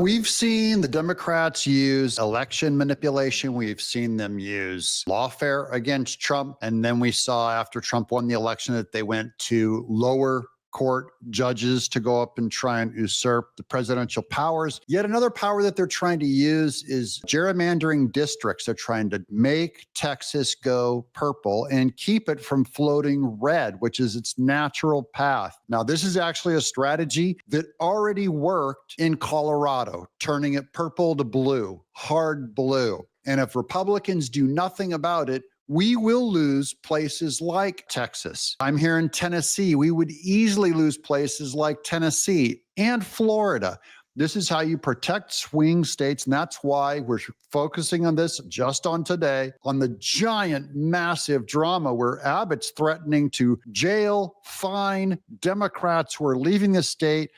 we've seen the Democrats use election manipulation. We've seen them use lawfare against Trump. And then we saw after Trump won the election that they went to lower court judges to go up and try and usurp the presidential powers. Yet another power that they're trying to use is gerrymandering districts. They're trying to make Texas go purple and keep it from floating red, which is its natural path. Now, this is actually a strategy that already worked in Colorado, turning it purple to blue, hard blue. And if Republicans do nothing about it, we will lose places like Texas. I'm here in Tennessee. We would easily lose places like Tennessee and Florida. This is how you protect swing states, and that's why we're focusing on this just on today, on the giant, massive drama where Abbott's threatening to jail, fine Democrats who are leaving the state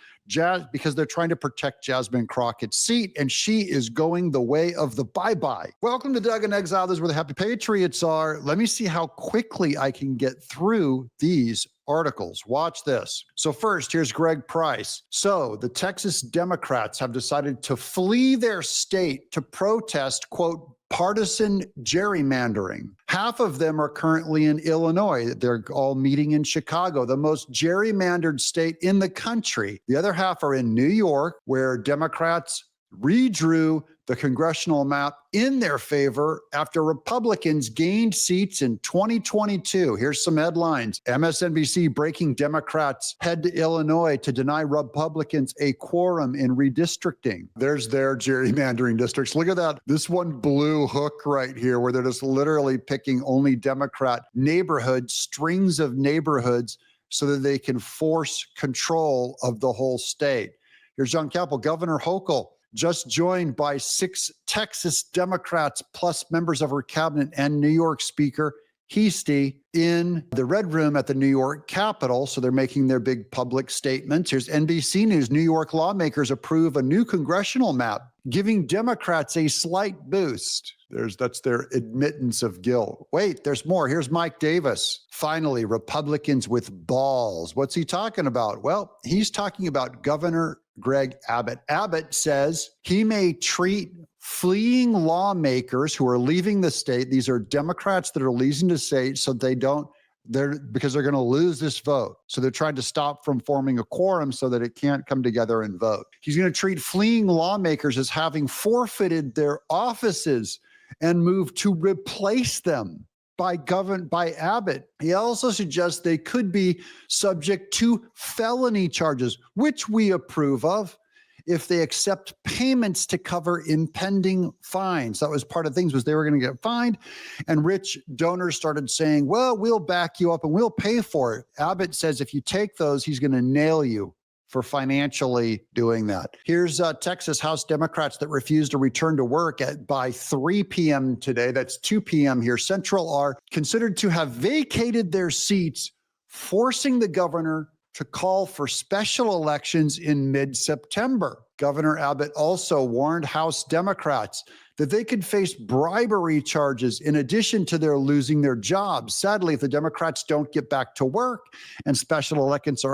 because they're trying to protect Jasmine Crockett's seat, and she is going the way of the bye-bye. Welcome to Doug In Exile. This is where the happy patriots are. Let me see how quickly I can get through these articles. Watch this. So first, here's Greg Price. So the Texas Democrats have decided to flee their state to protest, quote, partisan gerrymandering. Half of them are currently in Illinois. They're all meeting in Chicago, the most gerrymandered state in the country. The other half are in New York, where Democrats redrew the congressional map in their favor after Republicans gained seats in 2022. Here's some headlines. MSNBC breaking Democrats head to Illinois to deny Republicans a quorum in redistricting. There's their gerrymandering districts. Look at that. This one blue hook right here where they're just literally picking only Democrat neighborhoods, strings of neighborhoods, so that they can force control of the whole state. Here's John Capel. Governor Hochul just joined by 6 Texas Democrats plus members of her cabinet and New York Speaker Heastie in the Red Room at the New York Capitol. So they're making their big public statements. Here's NBC News. New York lawmakers approve a new congressional map, giving Democrats a slight boost. That's their admittance of guilt. Wait, there's more. Here's Mike Davis. Finally, Republicans with balls. What's he talking about? Well, he's talking about Governor Greg Abbott. Abbott says he may treat fleeing lawmakers who are leaving the state. These are Democrats that are leaving the state so because they're going to lose this vote. So they're trying to stop from forming a quorum so that it can't come together and vote. He's going to treat fleeing lawmakers as having forfeited their offices and move to replace them by Abbott. He also suggests they could be subject to felony charges, which we approve of, if they accept payments to cover impending fines. That was part of things, was they were going to get fined. And rich donors started saying, well, we'll back you up and we'll pay for it. Abbott says if you take those, he's going to nail you for financially doing that. Here's Texas House Democrats that refuse to return to work by 3 p.m. today. That's 2 p.m. here Central are considered to have vacated their seats, forcing the governor to call for special elections in mid-September. Governor Abbott also warned House Democrats that they could face bribery charges in addition to their losing their jobs. Sadly, if the Democrats don't get back to work and special elections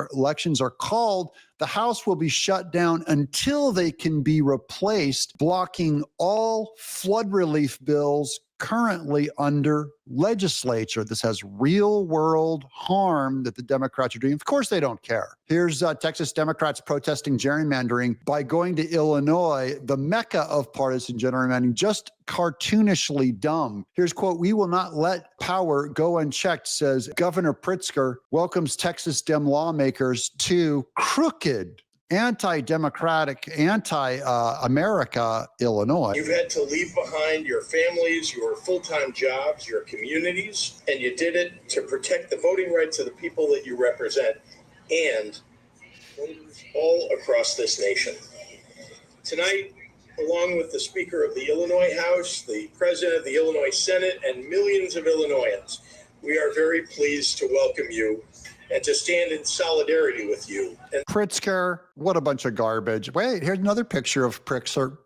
are called, the House will be shut down until they can be replaced, blocking all flood relief bills currently under legislature. This has real world harm that the Democrats are doing. Of course, they don't care. Here's Texas Democrats protesting gerrymandering by going to Illinois, the mecca of partisan gerrymandering, just cartoonishly dumb. Here's quote, "We will not let power go unchecked," says Governor Pritzker, welcomes Texas Dem lawmakers to crooked, anti-democratic, anti-America Illinois. You've had to leave behind your families, your full-time jobs, your communities, and you did it to protect the voting rights of the people that you represent and voters all across this nation. Tonight, along with the Speaker of the Illinois House, the President of the Illinois Senate, and millions of Illinoisans, we are very pleased to welcome you and to stand in solidarity with you. Pritzker, what a bunch of garbage. Wait, here's another picture of Pritzker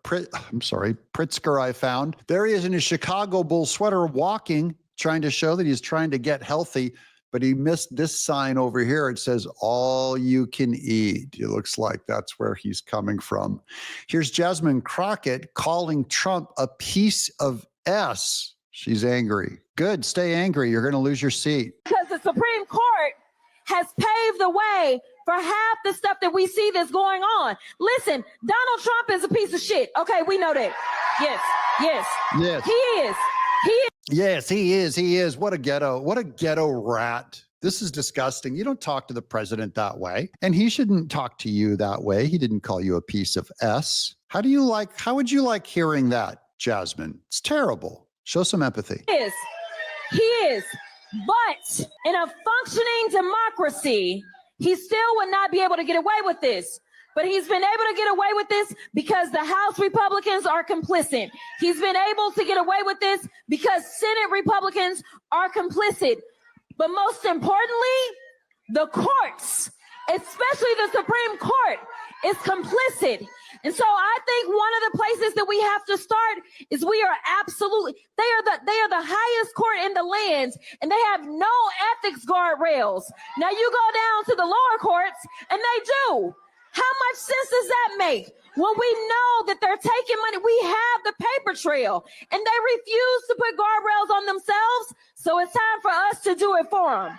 I found. There he is in his Chicago Bulls sweater walking, trying to show that he's trying to get healthy. but he missed this sign over here. It says, all you can eat. It looks like that's where he's coming from. Here's Jasmine Crockett calling Trump a piece of S. She's angry. Good, stay angry. You're going to lose your seat. Because the Supreme Court has paved the way for half the stuff that we see that's going on. Listen, Donald Trump is a piece of shit. Okay, we know that. Yes. He is. Yes, he is. He is. What a ghetto rat. This is disgusting. You don't talk to the president that way, and he shouldn't talk to you that way. He didn't call you a piece of S. How would you like hearing that, Jasmine? It's terrible. Show some empathy. He is. But in a functioning democracy, he still would not be able to get away with this. But he's been able to get away with this because the House Republicans are complicit. He's been able to get away with this because Senate Republicans are complicit. But most importantly, the courts, especially the Supreme Court, is complicit. And so I think one of the places that we have to start is they are the highest court in the land, and they have no ethics guardrails. Now you go down to the lower courts and they do. How much sense does that make? When we know that they're taking money, we have the paper trail, and they refuse to put guardrails on themselves. So it's time for us to do it for them.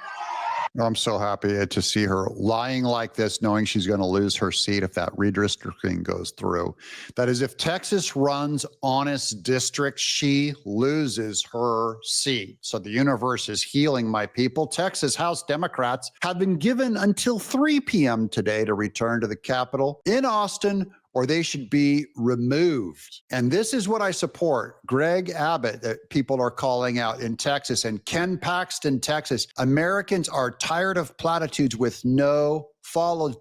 I'm so happy to see her lying like this, knowing she's going to lose her seat if that redistricting goes through. That is, if Texas runs honest districts, she loses her seat. So the universe is healing, my people. Texas House Democrats have been given until 3 p.m. today to return to the Capitol in Austin, or they should be removed. And this is what I support. Greg Abbott, that people are calling out in Texas, and Ken Paxton, Texas. Americans are tired of platitudes with no follow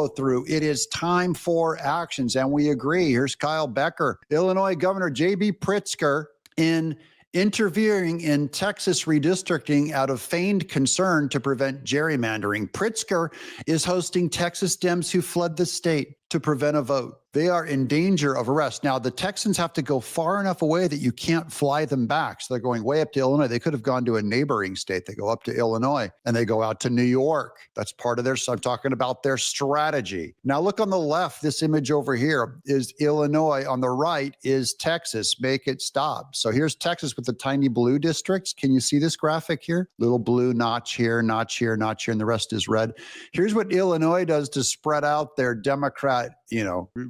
through. It is time for actions, and we agree. Here's Kyle Becker. Illinois Governor J.B. Pritzker in interfering in Texas redistricting out of feigned concern to prevent gerrymandering. Pritzker is hosting Texas Dems who fled the state to prevent a vote. They are in danger of arrest. Now, the Texans have to go far enough away that you can't fly them back. So they're going way up to Illinois. They could have gone to a neighboring state. They go up to Illinois and they go out to New York. That's part of their, so I'm talking about their strategy. Now, look on the left, this image over here is Illinois. On the right is Texas. Make it stop. So here's Texas with the tiny blue districts. Can you see this graphic here? Little blue notch here, notch here, notch here, and the rest is red. Here's what Illinois does to spread out their Democrat,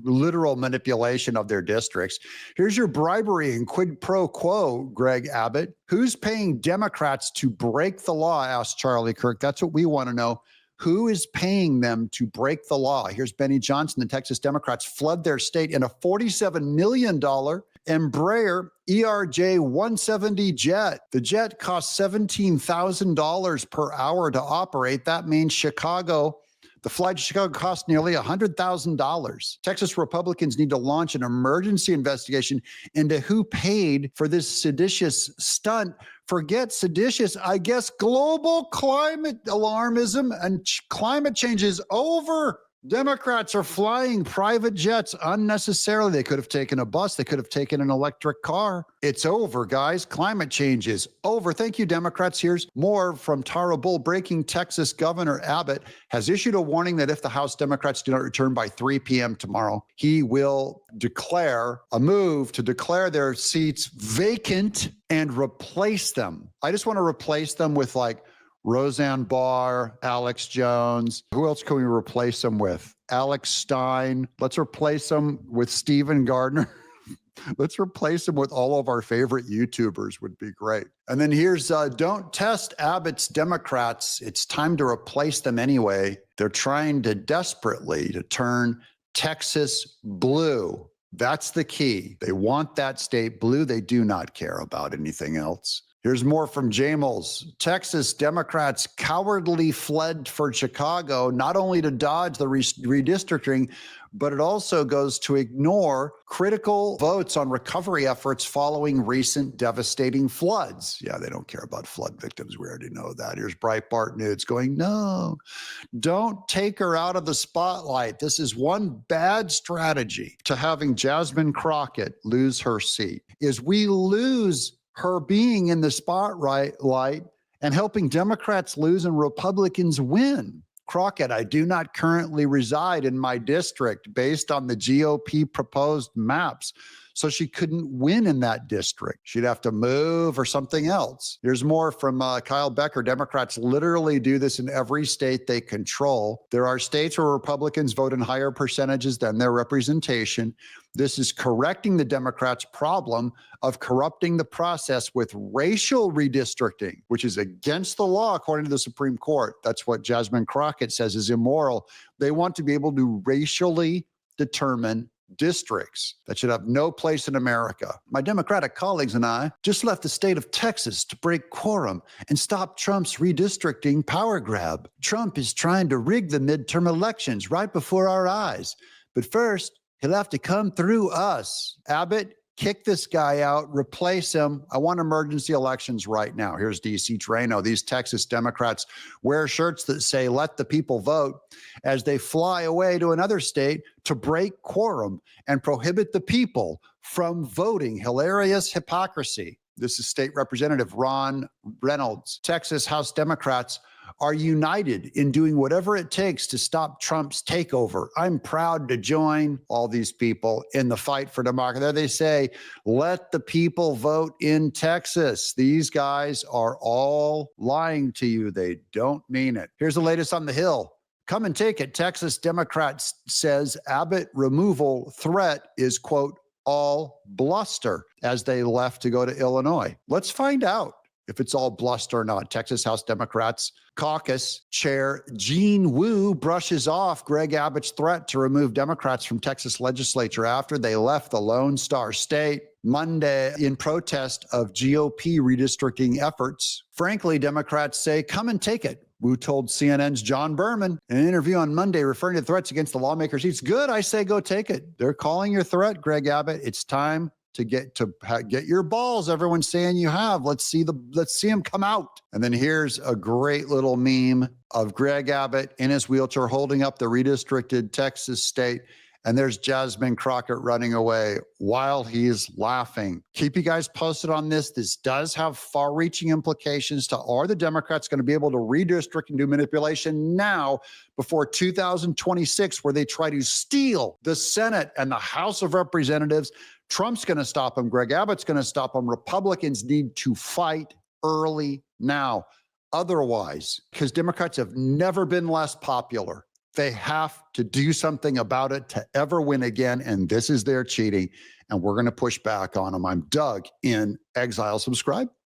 literal manipulation of their districts. Here's your bribery and quid pro quo, Greg Abbott. Who's paying Democrats to break the law? Asked Charlie Kirk. That's what we want to know. Who is paying them to break the law? Here's Benny Johnson. The Texas Democrats flood their state in a $47 million Embraer ERJ 170 jet. The jet costs $17,000 per hour to operate. That means the flight to Chicago cost nearly $100,000. Texas Republicans need to launch an emergency investigation into who paid for this seditious stunt. Forget seditious, I guess global climate alarmism and climate change is over. Democrats are flying private jets unnecessarily. They could have taken a bus. They could have taken an electric car. It's over, guys. Climate change is over. Thank you, Democrats. Here's more from Tara Bull. Breaking Texas Governor Abbott has issued a warning that if the House Democrats do not return by 3 p.m. tomorrow, he will declare a move to declare their seats vacant and replace them. I just want to replace them with Roseanne Barr, Alex Jones. Who else can we replace them with? Alex Stein. Let's replace them with Stephen Gardner. Let's replace them with all of our favorite YouTubers would be great. And then here's don't test Abbott's Democrats. It's time to replace them anyway. They're trying to desperately to turn Texas blue. That's the key. They want that state blue. They do not care about anything else. Here's more from Jamels. Texas Democrats cowardly fled for Chicago, not only to dodge the redistricting, but it also goes to ignore critical votes on recovery efforts following recent devastating floods. Yeah, they don't care about flood victims. We already know that. Here's Breitbart News going, no, don't take her out of the spotlight. This is one bad strategy to having Jasmine Crockett lose her seat, is we lose her being in the spotlight and helping Democrats lose and Republicans win. Crockett, I do not currently reside in my district based on the GOP proposed maps. So she couldn't win in that district. She'd have to move or something else. Here's more from Kyle Becker. Democrats literally do this in every state they control. There are states where Republicans vote in higher percentages than their representation. This is correcting the Democrats' problem of corrupting the process with racial redistricting, which is against the law, according to the Supreme Court. That's what Jasmine Crockett says is immoral. They want to be able to racially determine districts. That should have no place in America. My Democratic colleagues and I just left the state of Texas to break quorum and stop Trump's redistricting power grab. Trump is trying to rig the midterm elections right before our eyes. But first, he'll have to come through us. Abbott, kick this guy out, replace him. I want emergency elections right now. Here's DC Trano. These Texas Democrats wear shirts that say, let the people vote, as they fly away to another state to break quorum and prohibit the people from voting. Hilarious hypocrisy. This is State Representative Ron Reynolds. Texas House Democrats are united in doing whatever it takes to stop Trump's takeover. I'm proud to join all these people in the fight for democracy. There they say, let the people vote in Texas. These guys are all lying to you. They don't mean it. Here's the latest on the Hill. Come and take it. Texas Democrats says Abbott removal threat is, quote, all bluster, as they left to go to Illinois. Let's find out if it's all bluster or not. Texas House Democrats Caucus Chair Gene Wu brushes off Greg Abbott's threat to remove Democrats from Texas legislature after they left the Lone Star State Monday in protest of GOP redistricting efforts. Frankly, Democrats say, come and take it. Wu told CNN's John Berman in an interview on Monday, referring to threats against the lawmakers. It's good. I say go take it. They're calling your threat, Greg Abbott. It's time to get your balls. Everyone's saying you have. Let's see him come out. And then here's a great little meme of Greg Abbott in his wheelchair holding up the redistricted Texas state. And there's Jasmine Crockett running away while he's laughing. Keep you guys posted on this. This does have far-reaching implications to, are the Democrats going to be able to redistrict and do manipulation now before 2026, where they try to steal the Senate and the House of Representatives? Trump's going to stop them. Greg Abbott's going to stop them. Republicans need to fight early now. Otherwise, because Democrats have never been less popular, they have to do something about it to ever win again. And this is their cheating. And we're going to push back on them. I'm Doug in Exile. Subscribe.